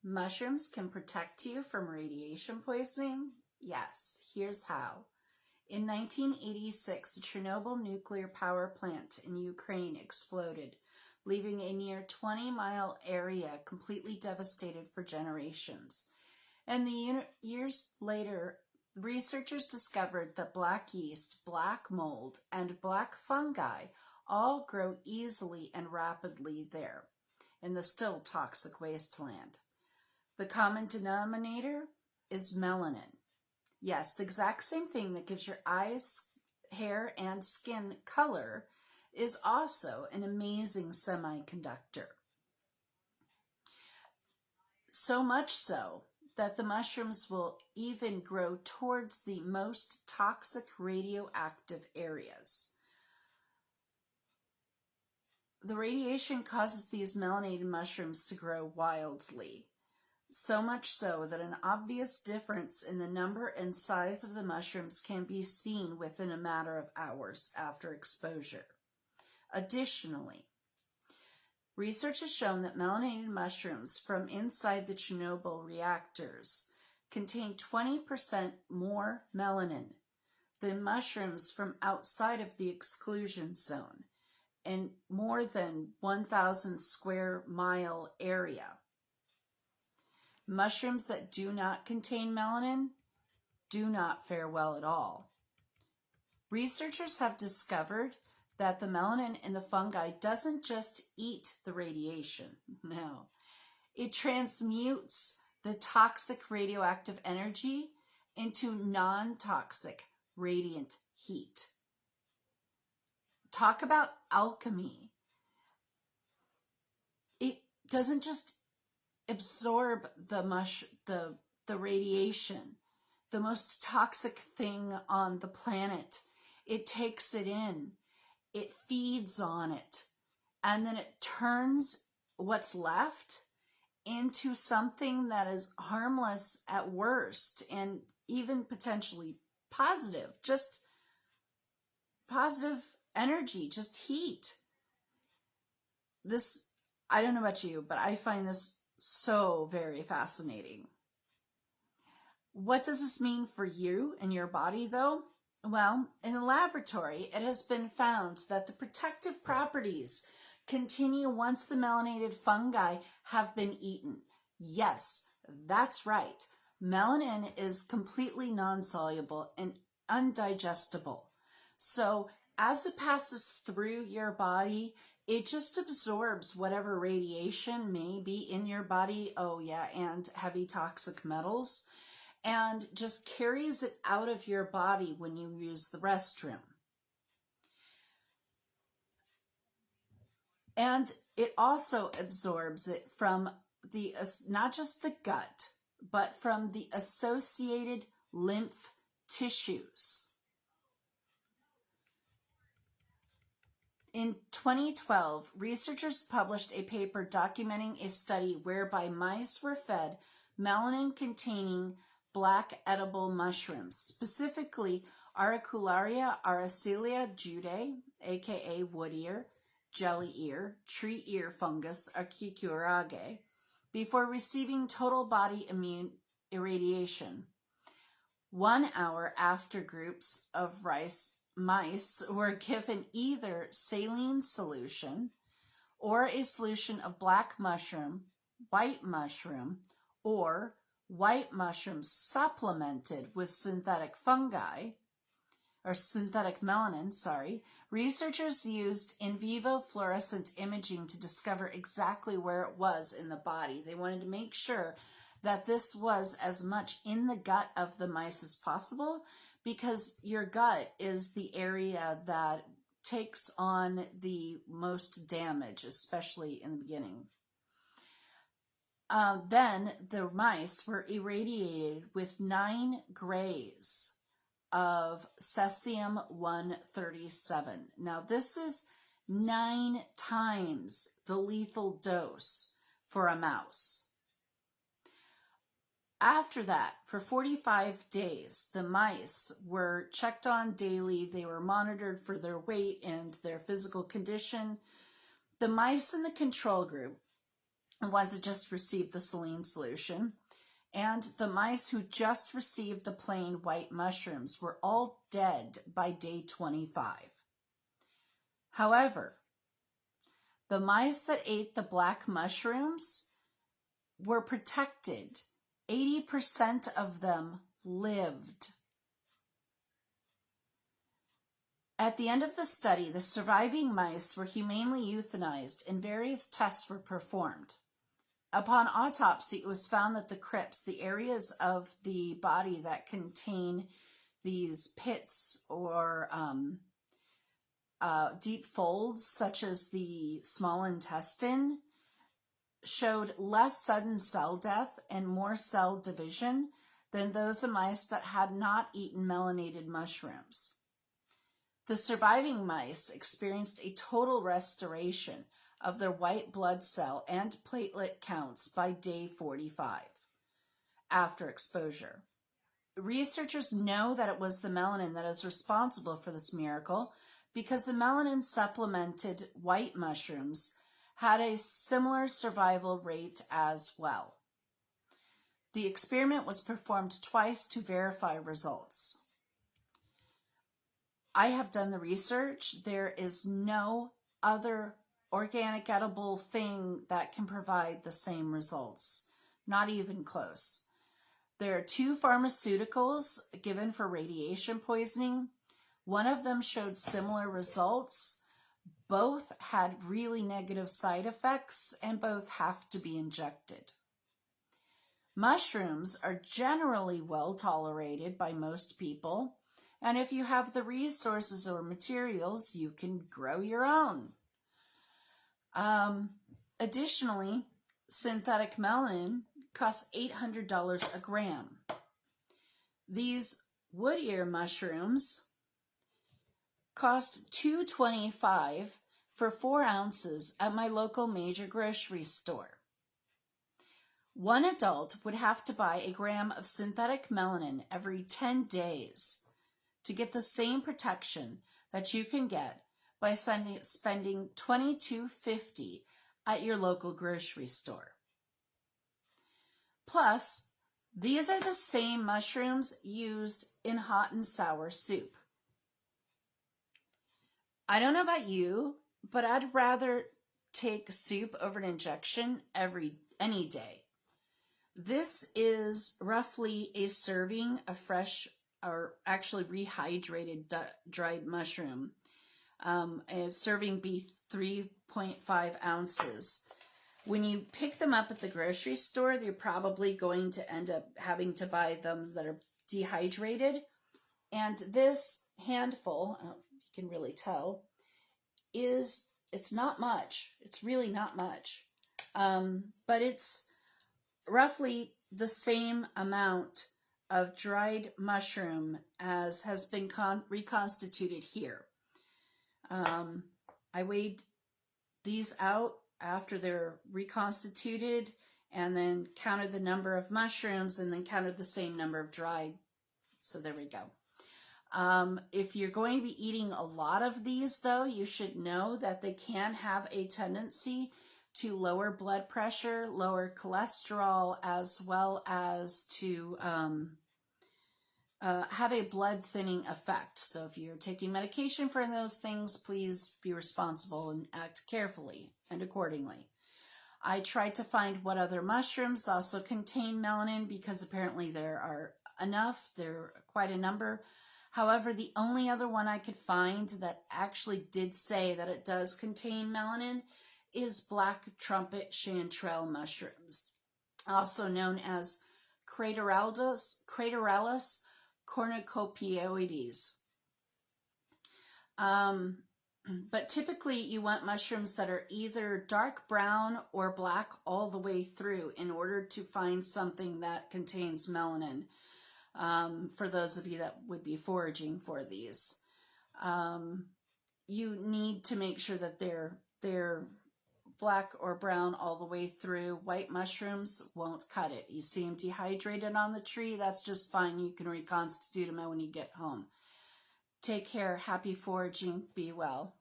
Mushrooms can protect you from radiation poisoning? Yes, here's how. In 1986, a Chernobyl nuclear power plant in Ukraine exploded, leaving a near 20-mile area completely devastated for generations. And years later, researchers discovered that black yeast, black mold, and black fungi all grow easily and rapidly there in the still toxic wasteland. The common denominator is melanin. Yes, the exact same thing that gives your eyes, hair, and skin color is also an amazing semiconductor. So much so that the mushrooms will even grow towards the most toxic radioactive areas. The radiation causes these melanated mushrooms to grow wildly. So much so that an obvious difference in the number and size of the mushrooms can be seen within a matter of hours after exposure. Additionally, research has shown that melanated mushrooms from inside the Chernobyl reactors contain 20% more melanin than mushrooms from outside of the exclusion zone in more than 1,000 square mile area. Mushrooms that do not contain melanin do not fare well at all. Researchers have discovered that the melanin in the fungi doesn't just eat the radiation. No, it transmutes the toxic radioactive energy into non-toxic radiant heat. Talk about alchemy. It doesn't just absorb the radiation, the most toxic thing on the planet. It takes it in, it feeds on it, and then it turns what's left into something that is harmless at worst and even potentially positive, just positive energy, just heat. This, I don't know about you, but I find this so very fascinating. What does this mean for you and your body, though? Well, in the laboratory, it has been found that the protective properties continue once the melanated fungi have been eaten. Yes, that's right. Melanin is completely non-soluble and undigestible. So as it passes through your body, it just absorbs whatever radiation may be in your body. Oh yeah, and heavy toxic metals, and just carries it out of your body when you use the restroom. And it also absorbs it from the, not just the gut, but from the associated lymph tissues. In 2012, researchers published a paper documenting a study whereby mice were fed melanin-containing black edible mushrooms, specifically Auricularia aracilea judae, aka wood ear, jelly ear, tree ear fungus Archicurage, before receiving total body immune irradiation. 1 hour after, groups of mice were given either saline solution or a solution of black mushroom, white mushroom, or white mushroom supplemented with synthetic fungi, or synthetic melanin, researchers used in vivo fluorescent imaging to discover exactly where it was in the body. They wanted to make sure that this was as much in the gut of the mice as possible, because your gut is the area that takes on the most damage, especially in the beginning. Then the mice were irradiated with 9 grays of cesium-137. Now, this is 9 times the lethal dose for a mouse. After that, for 45 days, the mice were checked on daily. They were monitored for their weight and their physical condition. The mice in the control group the ones that just received the saline solution, and the mice who just received the plain white mushrooms were all dead by day 25. However, the mice that ate the black mushrooms were protected. 80% of them lived. At the end of the study, the surviving mice were humanely euthanized and various tests were performed. Upon autopsy, it was found that the crypts, the areas of the body that contain these pits or deep folds, such as the small intestine, showed less sudden cell death and more cell division than those of mice that had not eaten melanated mushrooms. The surviving mice experienced a total restoration of their white blood cell and platelet counts by day 45 after exposure. Researchers know that it was the melanin that is responsible for this miracle because the melanin supplemented white mushrooms had a similar survival rate as well. The experiment was performed twice to verify results. I have done the research. There is no other organic edible thing that can provide the same results, not even close. There are 2 pharmaceuticals given for radiation poisoning. One of them showed similar results. Both had really negative side effects and both have to be injected. Mushrooms are generally well tolerated by most people, and if you have the resources or materials, you can grow your own. Additionally, synthetic melanin costs $800 a gram. These wood ear mushrooms cost $2.25 for 4 ounces at my local major grocery store. One adult would have to buy a gram of synthetic melanin every 10 days to get the same protection that you can get by spending $22.50 at your local grocery store. Plus, these are the same mushrooms used in hot and sour soup. I don't know about you, but I'd rather take soup over an injection any day. This is roughly a serving of fresh or actually rehydrated dried mushroom. A serving be 3.5 ounces. When you pick them up at the grocery store, you're probably going to end up having to buy them that are dehydrated. And this handful, I don't know if you can really tell, it's not much. It's really not much. But it's roughly the same amount of dried mushroom as has been reconstituted here. I weighed these out after they're reconstituted and then counted the number of mushrooms and then counted the same number of dried. So there we go. If you're going to be eating a lot of these, though, you should know that they can have a tendency to lower blood pressure, lower cholesterol, as well as to have a blood thinning effect. So if you're taking medication for those things, please be responsible and act carefully and accordingly. I tried to find what other mushrooms also contain melanin because apparently there are enough. There are quite a number. However, the only other one I could find that actually did say that it does contain melanin is black trumpet chanterelle mushrooms, also known as Craterellus cornucopioides. But typically you want mushrooms that are either dark brown or black all the way through in order to find something that contains melanin. For those of you that would be foraging for these, you need to make sure that they're black or brown all the way through. White mushrooms won't cut it. You see them dehydrated on the tree, that's just fine. You can reconstitute them when you get home. Take care. Happy foraging. Be well.